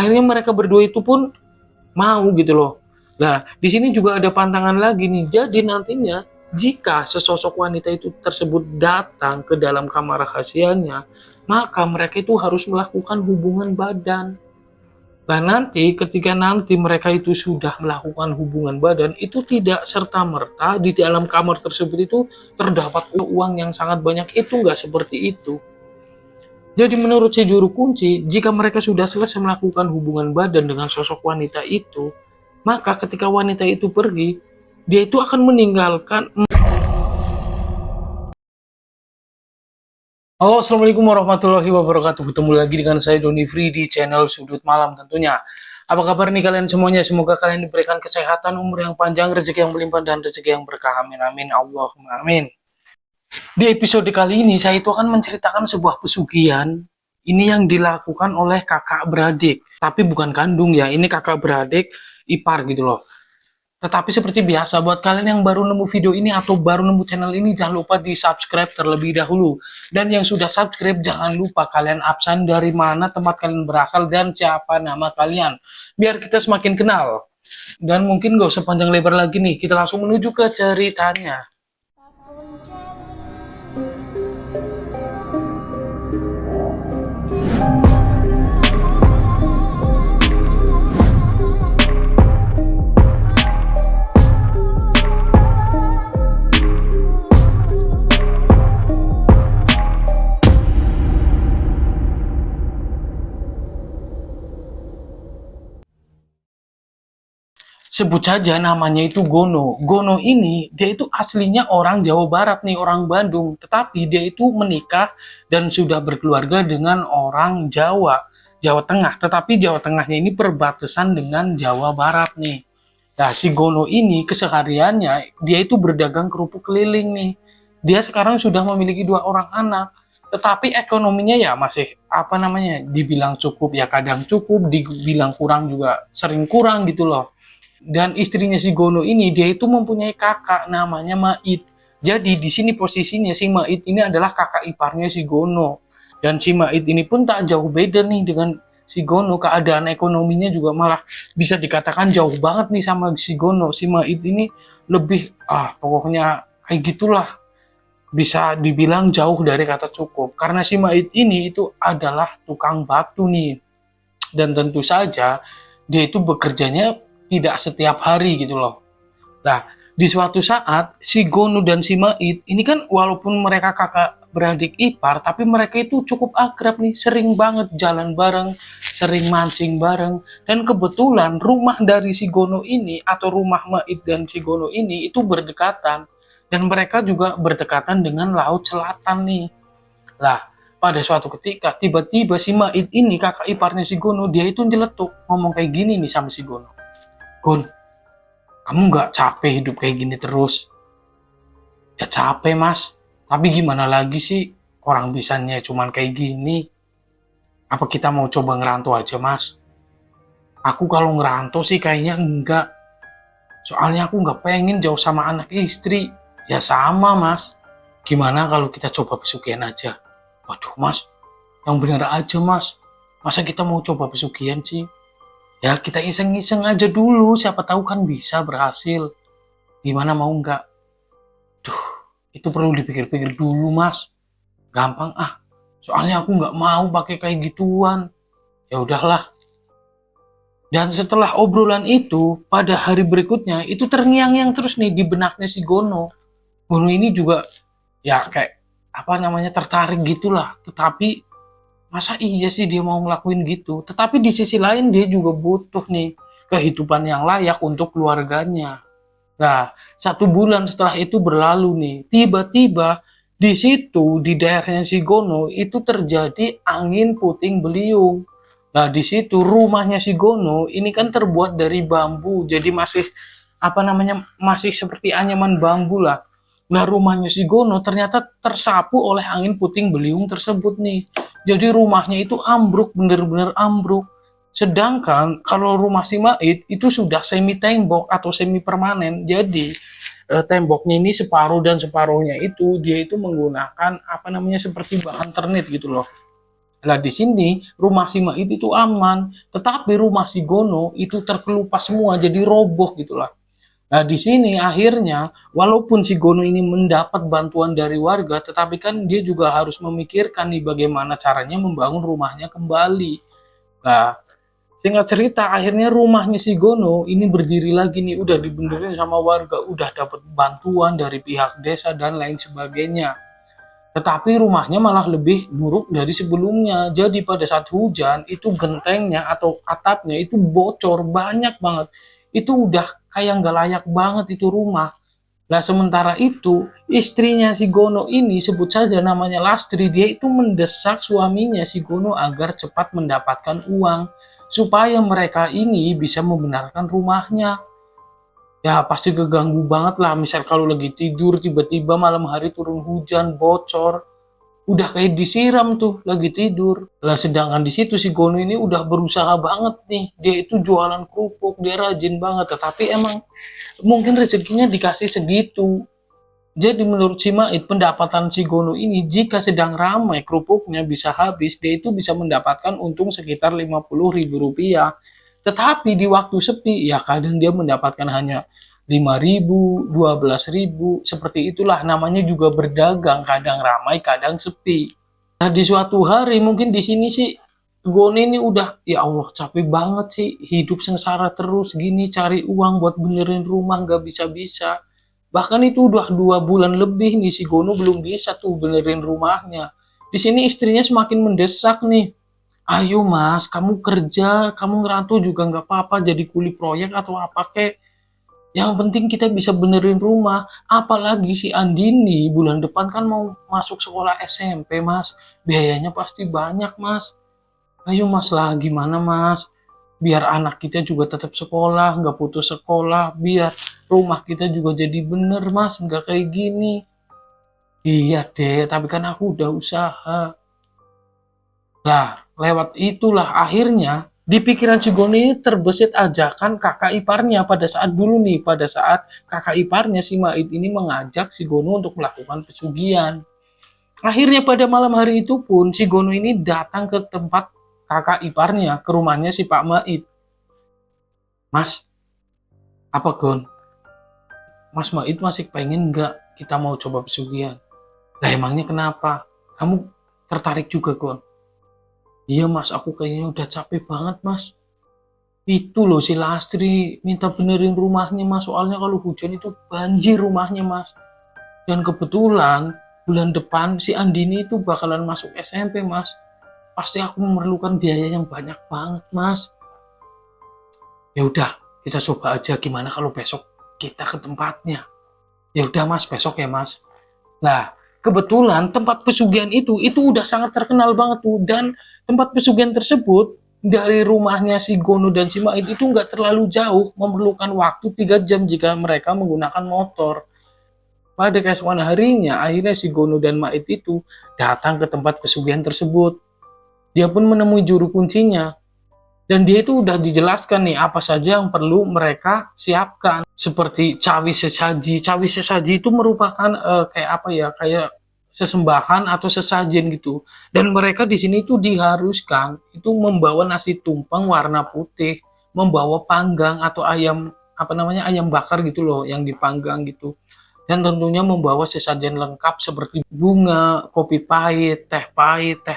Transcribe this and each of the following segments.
Akhirnya mereka berdua itu pun mau gitu loh. Nah, di sini juga ada pantangan lagi nih. Jadi nantinya jika sesosok wanita itu tersebut datang ke dalam kamar rahasianya, maka mereka itu harus melakukan hubungan badan. Nah, nanti ketika nanti mereka itu sudah melakukan hubungan badan, itu tidak serta-merta di dalam kamar tersebut itu terdapat uang yang sangat banyak. Itu nggak seperti itu. Jadi menurut si juru kunci, jika mereka sudah selesai melakukan hubungan badan dengan sosok wanita itu, maka ketika wanita itu pergi, dia itu akan meninggalkan. Halo, assalamualaikum warahmatullahi wabarakatuh. Ketemu lagi dengan saya Doni Free di channel Sudut Malam tentunya. Apa kabar nih kalian semuanya? Semoga kalian diberikan kesehatan, umur yang panjang, rezeki yang melimpah, dan rezeki yang berkah. Amin amin, Allahumma amin. Di episode kali ini saya itu akan menceritakan sebuah pesugihan. Ini yang dilakukan oleh kakak beradik, tapi bukan kandung ya. Ini kakak beradik ipar gitu loh. Tetapi seperti biasa, buat kalian yang baru nemu video ini atau baru nemu channel ini, jangan lupa di subscribe terlebih dahulu. Dan yang sudah subscribe, jangan lupa kalian absen dari mana tempat kalian berasal dan siapa nama kalian. Biar kita semakin kenal. Dan mungkin gak usah panjang lebar lagi nih, kita langsung menuju ke ceritanya. Sebut saja namanya itu Gono. Gono ini dia itu aslinya orang Jawa Barat nih, orang Bandung. Tetapi dia itu menikah dan sudah berkeluarga dengan orang Jawa, Jawa Tengah. Tetapi Jawa Tengahnya ini perbatasan dengan Jawa Barat nih. Nah, si Gono ini kesehariannya dia itu berdagang kerupuk keliling nih. Dia sekarang sudah memiliki 2 orang anak. Tetapi ekonominya ya masih apa namanya, dibilang cukup ya kadang cukup, dibilang kurang juga sering kurang gitu loh. Dan istrinya si Gono ini dia itu mempunyai kakak namanya Mait. Jadi di sini posisinya si Mait ini adalah kakak iparnya si Gono. Dan si Mait ini pun tak jauh beda nih dengan si Gono. Keadaan ekonominya juga malah bisa dikatakan jauh banget nih sama si Gono. Si Mait ini lebih pokoknya kayak gitulah. Bisa dibilang jauh dari kata cukup. Karena si Mait ini itu adalah tukang batu nih. Dan tentu saja dia itu bekerjanya tidak setiap hari gitu loh. Nah, di suatu saat si Gono dan si Mait ini kan walaupun mereka kakak beradik ipar, tapi mereka itu cukup akrab nih, sering banget jalan bareng, sering mancing bareng. Dan kebetulan rumah dari si Gono ini atau rumah Mait dan si Gono ini itu berdekatan, dan mereka juga berdekatan dengan laut selatan nih. Lah, pada suatu ketika tiba-tiba si Mait ini kakak iparnya si Gono, dia itu nyeletuk ngomong kayak gini nih sama si Gono. Gon, kamu nggak capek hidup kayak gini terus? Ya capek mas, tapi gimana lagi sih, orang bisanya cuman kayak gini. Apa kita mau coba ngerantau aja mas? Aku kalau ngerantau sih kayaknya enggak. Soalnya aku nggak pengen jauh sama anak istri. Ya sama mas. Gimana kalau kita coba pesugihan aja? Waduh mas, yang bener aja mas. Masa kita mau coba pesugihan sih? Ya kita iseng-iseng aja dulu, siapa tahu kan bisa berhasil. Gimana, mau nggak? Duh, itu perlu dipikir-pikir dulu mas. Gampang soalnya aku nggak mau pakai kayak gituan. Ya udahlah. Dan setelah obrolan itu, pada hari berikutnya itu terngiang-ngiang terus nih di benaknya si Gono. Gono ini juga ya kayak apa namanya, tertarik gitulah. Tetapi masa iya sih dia mau ngelakuin gitu? Tetapi di sisi lain dia juga butuh nih kehidupan yang layak untuk keluarganya. Nah, 1 bulan setelah itu berlalu nih, tiba-tiba di situ di daerahnya si Gono itu terjadi angin puting beliung. Nah, di situ rumahnya si Gono ini kan terbuat dari bambu, jadi masih apa namanya, masih seperti anyaman bambu lah. Nah, rumahnya si Gono ternyata tersapu oleh angin puting beliung tersebut nih. Jadi rumahnya itu ambruk, bener-bener ambruk. Sedangkan kalau rumah si Mait itu sudah semi tembok atau semi permanen. Jadi temboknya ini separuh dan separuhnya itu dia itu menggunakan apa namanya, seperti bahan ternit gitu loh. Lah di sini rumah si Mait itu aman, tetapi rumah si Gono itu terkelupas semua jadi roboh gitulah. Nah, di sini akhirnya walaupun si Gono ini mendapat bantuan dari warga, tetapi kan dia juga harus memikirkan nih bagaimana caranya membangun rumahnya kembali. Nah, singkat cerita akhirnya rumahnya si Gono ini berdiri lagi nih, udah dibenerin sama warga, udah dapat bantuan dari pihak desa dan lain sebagainya. Tetapi rumahnya malah lebih buruk dari sebelumnya. Jadi pada saat hujan itu gentengnya atau atapnya itu bocor banyak banget. Itu udah kayak nggak layak banget itu rumah. Nah sementara itu istrinya si Gono ini sebut saja namanya Lastri, dia itu mendesak suaminya si Gono agar cepat mendapatkan uang supaya mereka ini bisa membenarkan rumahnya. Ya pasti keganggu banget lah, misal kalau lagi tidur tiba-tiba malam hari turun hujan bocor, udah kayak disiram tuh lagi tidur. Lah sedangkan di situ si Gono ini udah berusaha banget nih, dia itu jualan kerupuk, dia rajin banget, tetapi emang mungkin rezekinya dikasih segitu. Jadi menurut si Mait, pendapatan si Gono ini jika sedang ramai kerupuknya bisa habis, dia itu bisa mendapatkan untung sekitar Rp50.000. Tetapi di waktu sepi, ya kadang dia mendapatkan hanya 5.000, 12.000, seperti itulah namanya juga berdagang, kadang ramai, kadang sepi. Nah, di suatu hari mungkin di sini sih Gono ini udah, ya Allah capek banget sih, hidup sengsara terus gini, cari uang buat benerin rumah nggak bisa-bisa. Bahkan itu udah 2 bulan lebih nih si Gono belum bisa tuh benerin rumahnya. Di sini istrinya semakin mendesak nih. Ayo mas, kamu kerja, kamu ngerantau juga nggak apa-apa, jadi kuli proyek atau apa kek. Yang penting kita bisa benerin rumah. Apalagi si Andini bulan depan kan mau masuk sekolah SMP mas. Biayanya pasti banyak mas. Ayo mas lah, gimana mas? Biar anak kita juga tetap sekolah, nggak putus sekolah. Biar rumah kita juga jadi bener mas, nggak kayak gini. Iya deh, tapi kan aku udah usaha. Lah, lewat itulah akhirnya di pikiran si Goni ini terbesit ajakan kakak iparnya pada saat dulu nih, pada saat kakak iparnya si Mait ini mengajak si Gono untuk melakukan pesugihan. Akhirnya pada malam hari itu pun si Gono ini datang ke tempat kakak iparnya, ke rumahnya si Pak Mait. Mas, apa Gon? Mas Mait masih pengen nggak kita mau coba pesugihan? Lah emangnya kenapa? Kamu tertarik juga Gon? Iya mas, aku kayaknya udah capek banget mas. Itu loh si Lastri minta benerin rumahnya mas, soalnya kalau hujan itu banjir rumahnya mas. Dan kebetulan bulan depan si Andini itu bakalan masuk SMP mas. Pasti aku memerlukan biaya yang banyak banget mas. Ya udah, kita coba aja gimana kalau besok kita ke tempatnya. Ya udah mas, besok ya mas. Nah, kebetulan tempat pesugihan itu udah sangat terkenal banget tuh, dan tempat pesugihan tersebut dari rumahnya si Gono dan si Mait itu nggak terlalu jauh, memerlukan waktu 3 jam jika mereka menggunakan motor. Pada keesokan harinya, akhirnya si Gono dan Mait itu datang ke tempat pesugihan tersebut. Dia pun menemui juru kuncinya, dan dia itu udah dijelaskan nih apa saja yang perlu mereka siapkan, seperti cawi sesaji. Cawi sesaji itu merupakan kayak apa ya, kayak sesembahan atau sesajen gitu. Dan mereka di sini itu diharuskan itu membawa nasi tumpeng warna putih, membawa panggang atau ayam apa namanya, ayam bakar gitu loh yang dipanggang gitu. Dan tentunya membawa sesajen lengkap seperti bunga, kopi pahit, teh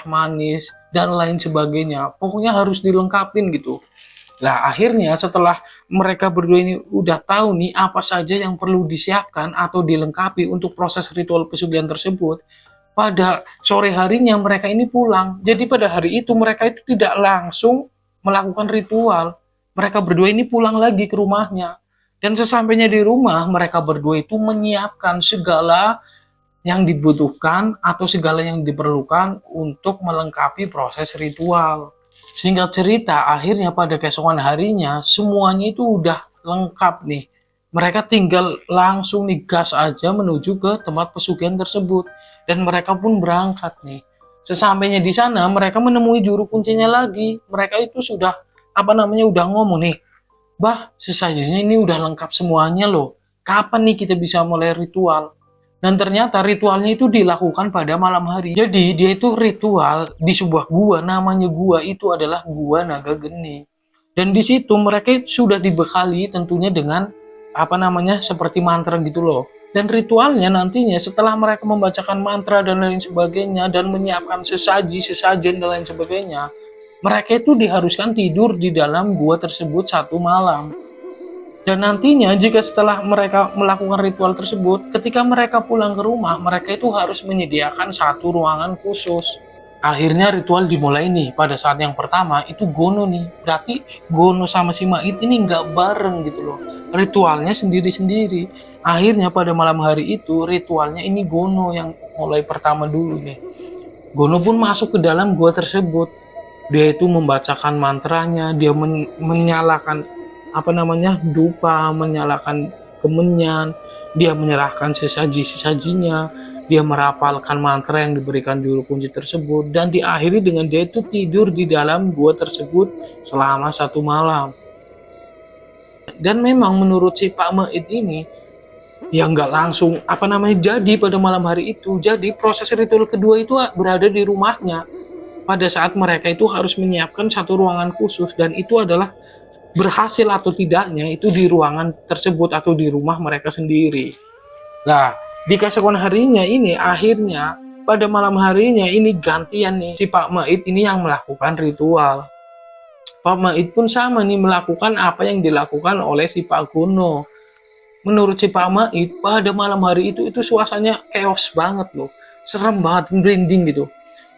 manis, dan lain sebagainya. Pokoknya harus dilengkapin gitu. Nah, akhirnya setelah mereka berdua ini udah tahu nih apa saja yang perlu disiapkan atau dilengkapi untuk proses ritual pesugihan tersebut, pada sore harinya mereka ini pulang. Jadi pada hari itu mereka itu tidak langsung melakukan ritual. Mereka berdua ini pulang lagi ke rumahnya. Dan sesampainya di rumah, mereka berdua itu menyiapkan segala yang dibutuhkan atau segala yang diperlukan untuk melengkapi proses ritual. Singkat cerita, akhirnya pada keesokan harinya semuanya itu udah lengkap nih. Mereka tinggal langsung nih gas aja menuju ke tempat pesugihan tersebut, dan mereka pun berangkat nih. Sesampainya di sana, mereka menemui juru kuncinya lagi. Mereka itu sudah apa namanya udah ngomong nih, bah, sesajennya ini udah lengkap semuanya loh. Kapan nih kita bisa mulai ritual? Dan ternyata ritualnya itu dilakukan pada malam hari. Jadi dia itu ritual di sebuah gua, namanya gua itu adalah Gua Naga Geni. Dan di situ mereka sudah dibekali tentunya dengan apa namanya seperti mantra gitu loh. Dan ritualnya nantinya setelah mereka membacakan mantra dan lain sebagainya dan menyiapkan sesaji, sesajen dan lain sebagainya, mereka itu diharuskan tidur di dalam gua tersebut 1 malam. Dan nantinya jika setelah mereka melakukan ritual tersebut, ketika mereka pulang ke rumah, mereka itu harus menyediakan satu ruangan khusus. Akhirnya ritual dimulai nih. Pada saat yang pertama itu Gono nih. Berarti Gono sama si Mait ini nggak bareng gitu loh. Ritualnya sendiri-sendiri. Akhirnya pada malam hari itu ritualnya ini Gono yang mulai pertama dulu nih. Gono pun masuk ke dalam gua tersebut. Dia itu membacakan mantranya, dia menyalakan apa namanya dupa, menyalakan kemenyan, dia menyerahkan sesaji-sesajinya, dia merapalkan mantra yang diberikan juru kunci tersebut, dan diakhiri dengan dia itu tidur di dalam gua tersebut selama 1 malam. Dan memang menurut si Pak Mait ini, ya nggak langsung apa namanya jadi pada malam hari itu. Jadi proses ritual kedua itu berada di rumahnya. Pada saat mereka itu harus menyiapkan satu ruangan khusus, dan itu adalah berhasil atau tidaknya itu di ruangan tersebut atau di rumah mereka sendiri. Nah, di keesokan harinya ini akhirnya pada malam harinya ini gantian nih si Pak Mait ini yang melakukan ritual. Pak Mait pun sama nih melakukan apa yang dilakukan oleh si Pak Gono. Menurut si Pak Mait pada malam hari itu suasananya chaos banget loh, serem banget, merinding gitu.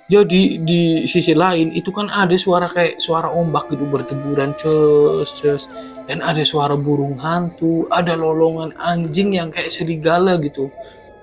Jadi di sisi lain itu kan ada suara kayak suara ombak gitu berdeburan ces ces, dan ada suara burung hantu, ada lolongan anjing yang kayak serigala gitu.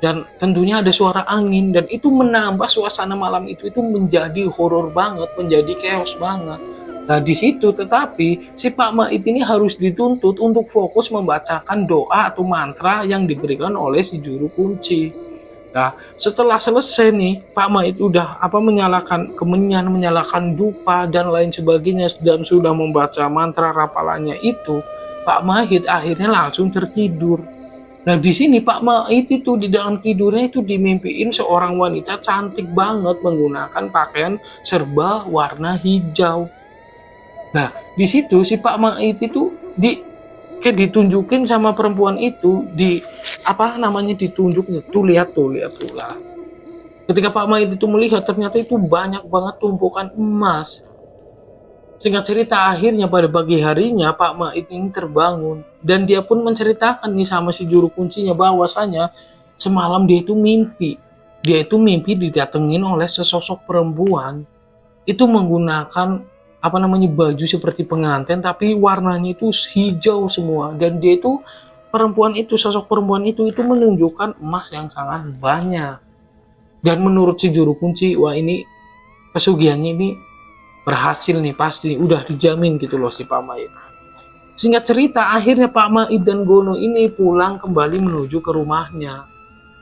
Dan tentunya ada suara angin, dan itu menambah suasana malam itu menjadi horor banget, menjadi chaos banget. Nah di situ tetapi si Pak Mait ini harus dituntut untuk fokus membacakan doa atau mantra yang diberikan oleh si juru kunci. Nah, setelah selesai nih, Pak Mait udah menyalakan kemenyan, menyalakan dupa dan lain sebagainya, dan sudah membaca mantra rapalannya itu, Pak Mait akhirnya langsung tertidur. Nah, di sini Pak Mait itu di dalam tidurnya itu dimimpiin seorang wanita cantik banget menggunakan pakaian serba warna hijau. Nah, di situ si Pak Mait itu kayak ditunjukin sama perempuan itu ditunjuk tuh, lihat tuh lah. Ketika Pak Mait itu melihat, ternyata itu banyak banget tumpukan emas. Singkat cerita, akhirnya pada pagi harinya Pak Mait ini terbangun, dan dia pun menceritakan nih sama si juru kuncinya bahwasanya semalam dia itu mimpi didatengin oleh sesosok perempuan itu menggunakan baju seperti pengantin tapi warnanya itu hijau semua, dan dia itu sosok perempuan itu menunjukkan emas yang sangat banyak. Dan menurut si juru kunci, wah ini pesugihannya ini berhasil nih, pasti udah dijamin gitu loh si Pak Mait. Singkat cerita, akhirnya Pak Mait dan Gono ini pulang kembali menuju ke rumahnya.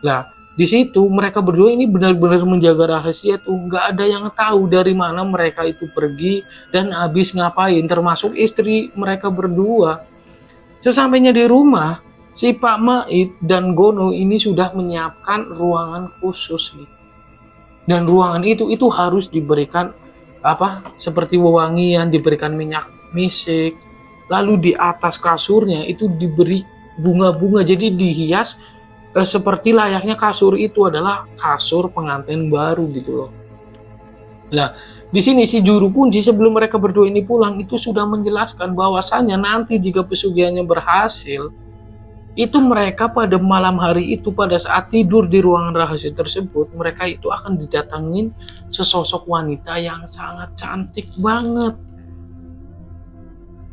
Lah, di situ mereka berdua ini benar-benar menjaga rahasia tuh, nggak ada yang tahu dari mana mereka itu pergi dan habis ngapain, termasuk istri mereka berdua. Sesampainya di rumah, si Pak Mait dan Gono ini sudah menyiapkan ruangan khusus nih. Dan ruangan itu harus diberikan seperti wewangian, diberikan minyak misik. Lalu di atas kasurnya itu diberi bunga-bunga, jadi dihias seperti layaknya kasur itu adalah kasur pengantin baru gitu loh. Nah, di sini si juru kunci sebelum mereka berdua ini pulang itu sudah menjelaskan bahwasannya nanti jika pesugihannya berhasil, itu mereka pada malam hari itu pada saat tidur di ruangan rahasia tersebut, mereka itu akan didatangin sesosok wanita yang sangat cantik banget.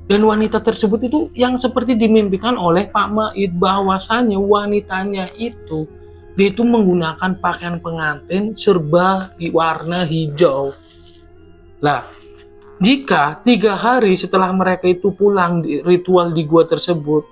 Dan wanita tersebut itu yang seperti dimimpikan oleh Pak Mait, bahwasannya wanitanya itu dia itu menggunakan pakaian pengantin serba warna hijau. Lah, jika 3 hari setelah mereka itu pulang di ritual di gua tersebut,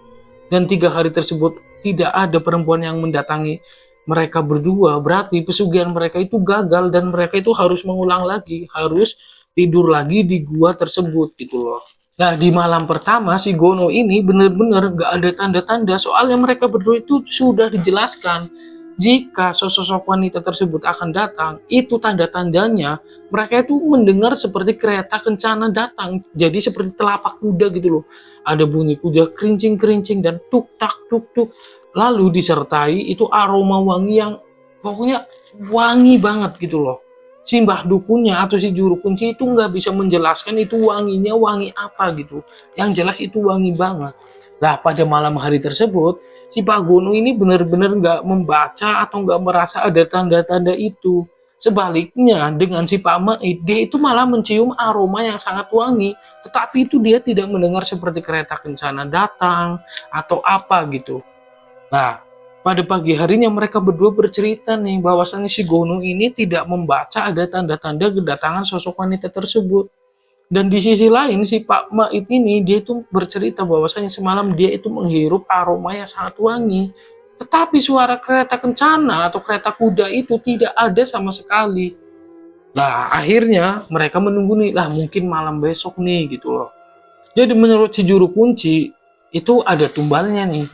dan 3 hari tersebut tidak ada perempuan yang mendatangi mereka berdua, berarti pesugihan mereka itu gagal dan mereka itu harus mengulang lagi, harus tidur lagi di gua tersebut gitu loh. Nah, di malam pertama si Gono ini benar-benar gak ada tanda-tanda, soalnya mereka berdua itu sudah dijelaskan Jika sosok wanita tersebut akan datang, itu tanda-tandanya mereka itu mendengar seperti kereta kencana datang. Jadi seperti telapak kuda gitu loh. Ada bunyi kuda kerincing-kerincing dan tuk tak tuk tuk. Lalu disertai itu aroma wangi yang pokoknya wangi banget gitu loh. Si mbah dukunnya atau si juru kunci itu nggak bisa menjelaskan itu wanginya wangi apa gitu. Yang jelas itu wangi banget. Nah, pada malam hari tersebut, si Pak Gono ini benar-benar nggak membaca atau nggak merasa ada tanda-tanda itu. Sebaliknya, dengan si Pak Maid, dia itu malah mencium aroma yang sangat wangi, tetapi itu dia tidak mendengar seperti kereta kencana datang atau apa gitu. Nah, pada pagi harinya mereka berdua bercerita nih bahwasannya si Gono ini tidak membaca ada tanda-tanda kedatangan sosok wanita tersebut. Dan di sisi lain si Pak Maid ini dia itu bercerita bahwasanya semalam dia itu menghirup aroma yang sangat wangi. Tetapi suara kereta kencana atau kereta kuda itu tidak ada sama sekali. Nah, akhirnya mereka menunggu nih, lah mungkin malam besok nih gitu loh. Jadi menurut si juru kunci itu ada tumbalnya nih.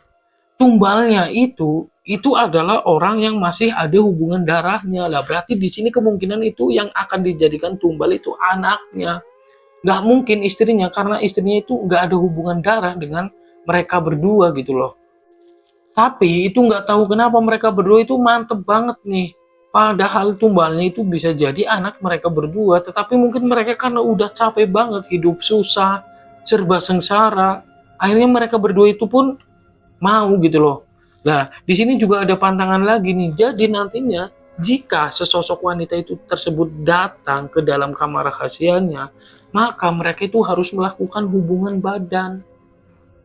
Tumbalnya itu adalah orang yang masih ada hubungan darahnya. Lah berarti di sini kemungkinan itu yang akan dijadikan tumbal itu anaknya. Nggak mungkin istrinya, karena istrinya itu nggak ada hubungan darah dengan mereka berdua gitu loh. Tapi itu nggak tahu kenapa mereka berdua itu mantep banget nih. Padahal tumbalnya itu bisa jadi anak mereka berdua, tetapi mungkin mereka karena udah capek banget hidup susah, serba sengsara. Akhirnya mereka berdua itu pun mau gitu loh. Nah, di sini juga ada pantangan lagi nih. Jadi nantinya jika sesosok wanita itu tersebut datang ke dalam kamar rahasianya, maka mereka itu harus melakukan hubungan badan.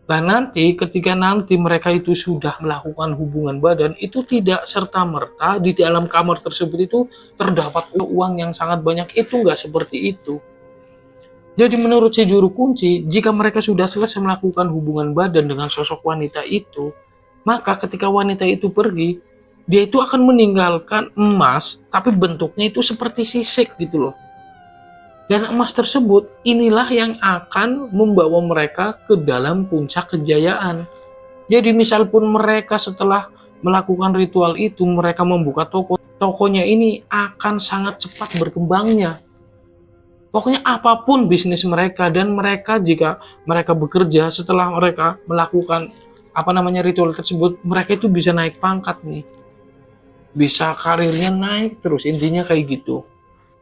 Nah, nanti ketika nanti mereka itu sudah melakukan hubungan badan, itu tidak serta-merta di dalam kamar tersebut itu terdapat uang yang sangat banyak. Itu nggak seperti itu. Jadi menurut si juru kunci, jika mereka sudah selesai melakukan hubungan badan dengan sosok wanita itu, maka ketika wanita itu pergi, dia itu akan meninggalkan emas, tapi bentuknya itu seperti sisik gitu loh. Dan emas tersebut inilah yang akan membawa mereka ke dalam puncak kejayaan. Jadi misal pun mereka setelah melakukan ritual itu, mereka membuka toko, tokonya ini akan sangat cepat berkembangnya. Pokoknya apapun bisnis mereka, dan mereka jika mereka bekerja setelah mereka melakukan ritual tersebut, mereka itu bisa naik pangkat nih. Bisa karirnya naik terus, intinya kayak gitu.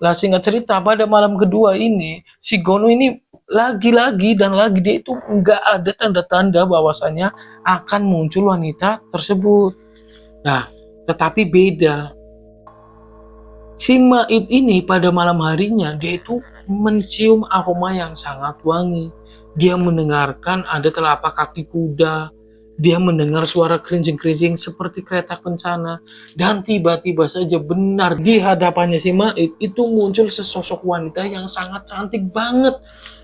Lah singkat cerita, pada malam kedua ini si Gono ini lagi-lagi dan lagi dia itu nggak ada tanda-tanda bahwasanya akan muncul wanita tersebut. Nah, tetapi beda. Si Maid ini pada malam harinya dia itu mencium aroma yang sangat wangi. Dia mendengarkan ada telapak kaki kuda. Dia mendengar suara kerincing-kerincing seperti kereta kencana. Dan tiba-tiba saja benar di hadapannya si Maid itu muncul sesosok wanita yang sangat cantik banget.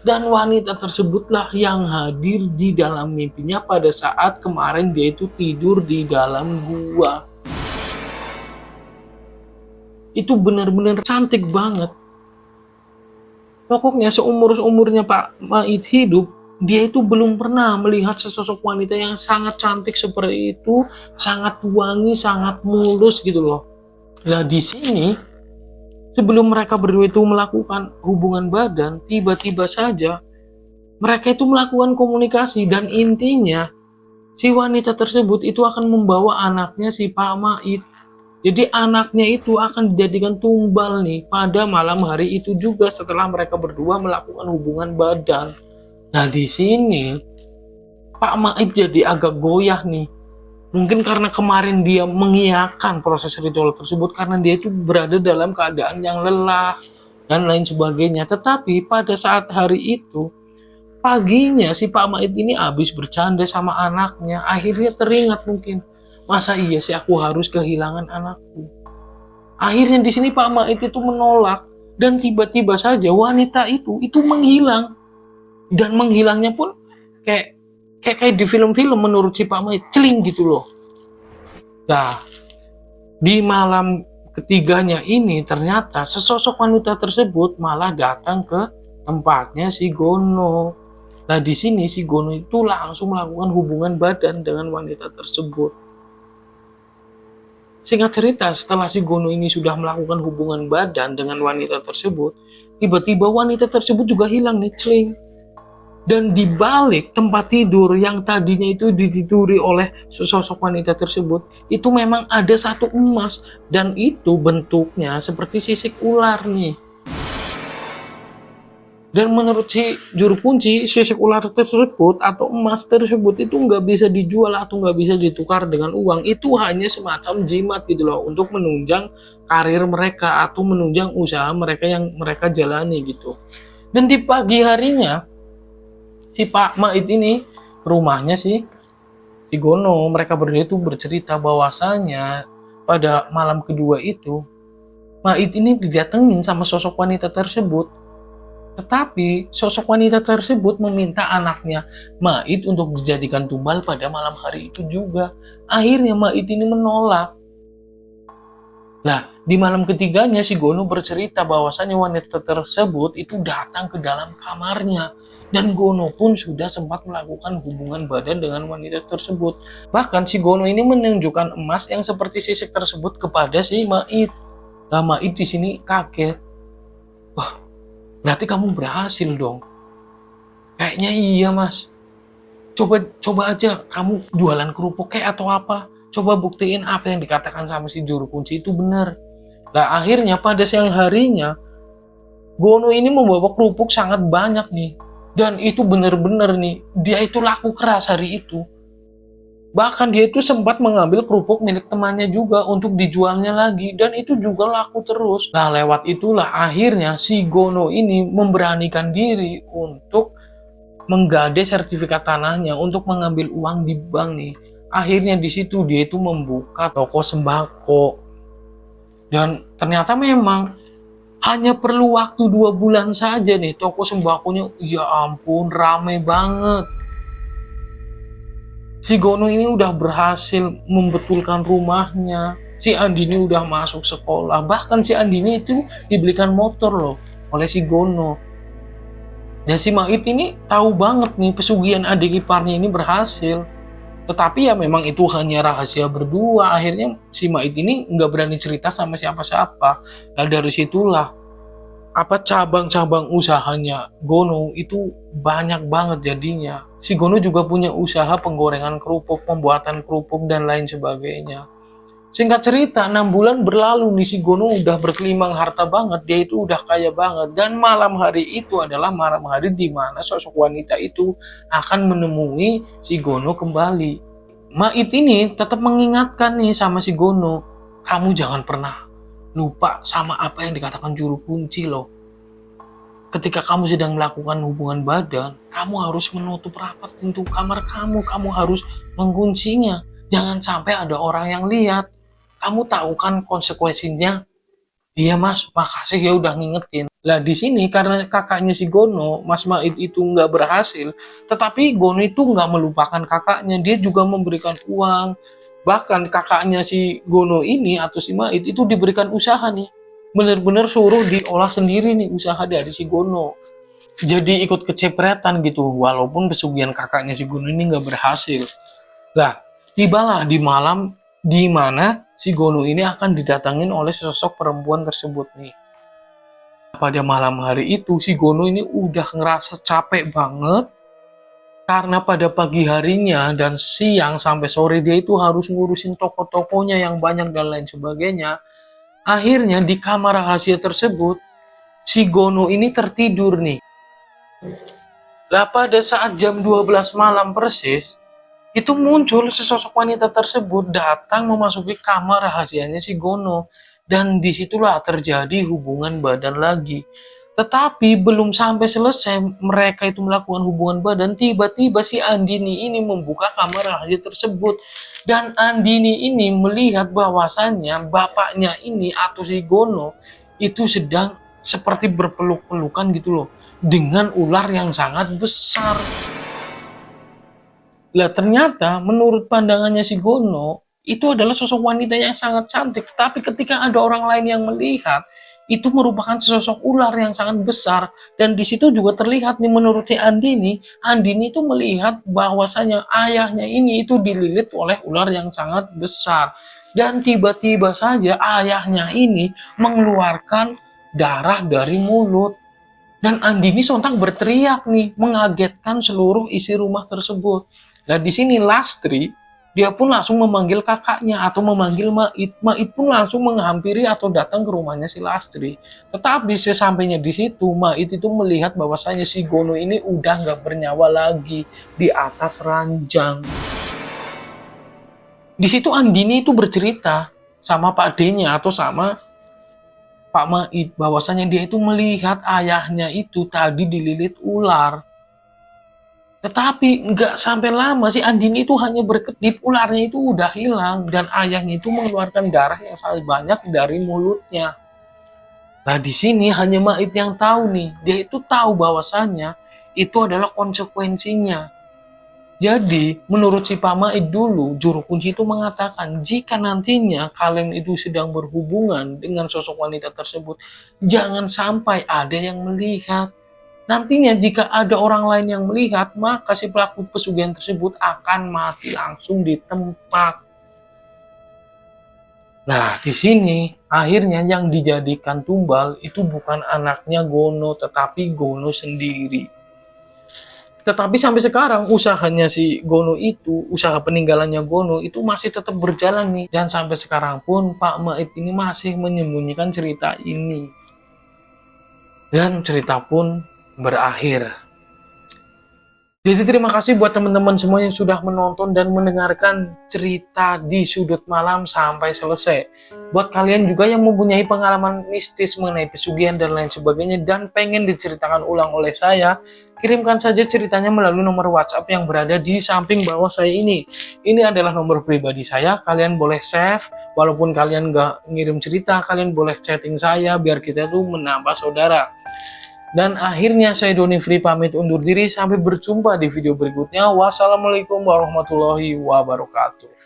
Dan wanita tersebutlah yang hadir di dalam mimpinya pada saat kemarin dia itu tidur di dalam gua. Itu benar-benar cantik banget. Pokoknya seumur-umurnya Pak Maid hidup, dia itu belum pernah melihat sesosok wanita yang sangat cantik seperti itu, sangat wangi, sangat mulus gitu loh. Nah di sini, sebelum mereka berdua itu melakukan hubungan badan, tiba-tiba saja mereka itu melakukan komunikasi, dan intinya si wanita tersebut itu akan membawa anaknya si Pak Maid. Jadi anaknya itu akan dijadikan tumbal nih pada malam hari itu juga setelah mereka berdua melakukan hubungan badan. Nah di sini Pak Maid jadi agak goyah nih. Mungkin karena kemarin dia mengiyakan proses ritual tersebut karena dia itu berada dalam keadaan yang lelah dan lain sebagainya. Tetapi pada saat hari itu, paginya si Pak Maid ini habis bercanda sama anaknya. Akhirnya teringat mungkin, masa iya sih aku harus kehilangan anakku? Akhirnya di sini Pak Maid itu menolak, dan tiba-tiba saja wanita itu menghilang, dan menghilangnya pun kayak kayak di film-film menurut si Pak Maid, celing gitu loh. Nah, di malam ketiganya ini ternyata sesosok wanita tersebut malah datang ke tempatnya si Gono. Nah, di sini si Gono itu langsung melakukan hubungan badan dengan wanita tersebut. Singkat cerita, setelah si Gono ini sudah melakukan hubungan badan dengan wanita tersebut, tiba-tiba wanita tersebut juga hilang nih, celing. Dan di balik tempat tidur yang tadinya itu ditiduri oleh sesosok wanita tersebut, itu memang ada satu emas, dan itu bentuknya seperti sisik ular nih. Dan menurut si juru kunci, sisik ular tersebut atau emas tersebut itu nggak bisa dijual atau nggak bisa ditukar dengan uang. Itu hanya semacam jimat gitu loh, untuk menunjang karir mereka atau menunjang usaha mereka yang mereka jalani gitu. Dan di pagi harinya, si Pak Mait ini, rumahnya si Gono, mereka berdua itu bercerita bahwasanya pada malam kedua itu, Mait ini didatengin sama sosok wanita tersebut. Tetapi sosok wanita tersebut meminta anaknya Mait untuk dijadikan tumbal pada malam hari itu juga. Akhirnya Mait ini menolak. Nah, di malam ketiganya si Gono bercerita bahwasannya wanita tersebut itu datang ke dalam kamarnya. Dan Gono pun sudah sempat melakukan hubungan badan dengan wanita tersebut. Bahkan si Gono ini menunjukkan emas yang seperti sisik tersebut kepada si Mait. Nah, Mait di sini kaget. Wah, berarti kamu berhasil dong. Kayaknya iya, Mas. Coba aja kamu jualan kerupuk kayak atau apa. Coba buktiin apa yang dikatakan sama si juru kunci itu benar. Nah, akhirnya pada siang harinya, Gono ini membawa kerupuk sangat banyak nih. Dan itu benar-benar nih, dia itu laku keras hari itu. Bahkan dia itu sempat mengambil kerupuk milik temannya juga untuk dijualnya lagi. Dan itu juga laku terus. Nah, lewat itulah akhirnya si Gono ini memberanikan diri untuk menggade sertifikat tanahnya untuk mengambil uang di bank nih. Akhirnya di situ dia itu membuka toko sembako. Dan ternyata memang hanya perlu waktu 2 bulan saja nih, toko sembakonya, ya ampun, rame banget. Si Gono ini udah berhasil membetulkan rumahnya. Si Andini udah masuk sekolah. Bahkan si Andini itu dibelikan motor loh oleh si Gono. Ya si Mait ini tahu banget nih pesugihan adik iparnya ini berhasil. Tetapi ya memang itu hanya rahasia berdua. Akhirnya si Mait ini nggak berani cerita sama siapa-siapa. Nah dari situlah cabang-cabang usahanya Gono itu banyak banget jadinya. Si Gono juga punya usaha penggorengan kerupuk, pembuatan kerupuk dan lain sebagainya. Singkat cerita, 6 bulan berlalu nih, si Gono udah berkelimang harta banget, dia itu udah kaya banget. Dan malam hari itu adalah malam hari di mana sosok wanita itu akan menemui si Gono kembali. Mait ini tetap mengingatkan nih sama si Gono, kamu jangan pernah lupa sama apa yang dikatakan juru kunci loh. Ketika kamu sedang melakukan hubungan badan, kamu harus menutup rapat pintu kamar kamu harus menguncinya. Jangan sampai ada orang yang lihat. Kamu tahu kan konsekuensinya? Iya Mas, makasih ya udah ngingetin. Lah di sini karena kakaknya si Gono, Mas Mait itu nggak berhasil, tetapi Gono itu nggak melupakan kakaknya, dia juga memberikan uang. Bahkan kakaknya si Gono ini atau si Mait itu diberikan usaha nih. Bener-bener suruh diolah sendiri nih usaha dari si Gono. Jadi ikut kecepretan gitu, walaupun pesugihan kakaknya si Gono ini nggak berhasil. Lah, tibalah di malam di mana si Gono ini akan didatangin oleh sosok perempuan tersebut nih. Pada malam hari itu si Gono ini udah ngerasa capek banget karena pada pagi harinya dan siang sampai sore dia itu harus ngurusin toko-tokonya yang banyak dan lain sebagainya. Akhirnya di kamar rahasia tersebut si Gono ini tertidur nih. Lah pada saat jam 12 malam persis, itu muncul sesosok wanita tersebut datang memasuki kamar rahasianya si Gono. Dan disitulah terjadi hubungan badan lagi. Tetapi belum sampai selesai mereka itu melakukan hubungan badan, tiba-tiba si Andini ini membuka kamar rahasia tersebut. Dan Andini ini melihat bahwasannya bapaknya ini atau si Gono itu sedang seperti berpeluk-pelukan gitu loh, dengan ular yang sangat besar. Lah ternyata menurut pandangannya si Gono, itu adalah sosok wanita yang sangat cantik. Tapi ketika ada orang lain yang melihat, itu merupakan sosok ular yang sangat besar. Dan di situ juga terlihat nih menurut si Andini itu melihat bahwasanya ayahnya ini itu dililit oleh ular yang sangat besar. Dan tiba-tiba saja ayahnya ini mengeluarkan darah dari mulut. Dan Andini sontak berteriak nih, mengagetkan seluruh isi rumah tersebut. Dan di sini Lastri, dia pun langsung memanggil kakaknya atau memanggil Mait. Mait pun langsung menghampiri atau datang ke rumahnya si Lastri. Tetapi sesampainya di situ, Mait itu melihat bahwasanya si Gono ini udah nggak bernyawa lagi di atas ranjang. Di situ Andini itu bercerita sama Pak D-nya atau sama Pak Mait bahwasanya dia itu melihat ayahnya itu tadi dililit ular. Tetapi nggak sampai lama si Andini itu hanya berkedip, ularnya itu udah hilang dan ayahnya itu mengeluarkan darah yang sangat banyak dari mulutnya. Nah di sini hanya Mait yang tahu nih, dia itu tahu bahwasanya itu adalah konsekuensinya. Jadi, menurut si Pak Mait dulu, juru kunci itu mengatakan, jika nantinya kalian itu sedang berhubungan dengan sosok wanita tersebut, jangan sampai ada yang melihat. Nantinya jika ada orang lain yang melihat, maka si pelaku pesugihan tersebut akan mati langsung di tempat. Nah, di sini akhirnya yang dijadikan tumbal itu bukan anaknya Gono, tetapi Gono sendiri. Tetapi sampai sekarang usahanya si Gono itu, usaha peninggalannya Gono itu masih tetap berjalan nih. Dan sampai sekarang pun Pak Mait ini masih menyembunyikan cerita ini. Dan cerita pun berakhir. Jadi terima kasih buat teman-teman semua yang sudah menonton dan mendengarkan cerita di sudut malam sampai selesai. Buat kalian juga yang mempunyai pengalaman mistis mengenai pesugihan dan lain sebagainya dan pengen diceritakan ulang oleh saya, kirimkan saja ceritanya melalui nomor WhatsApp yang berada di samping bawah saya ini. Ini adalah nomor pribadi saya, kalian boleh save, walaupun kalian nggak ngirim cerita, kalian boleh chatting saya biar kita tuh menambah saudara. Dan akhirnya saya Doni Free pamit undur diri, sampai berjumpa di video berikutnya. Wassalamualaikum warahmatullahi wabarakatuh.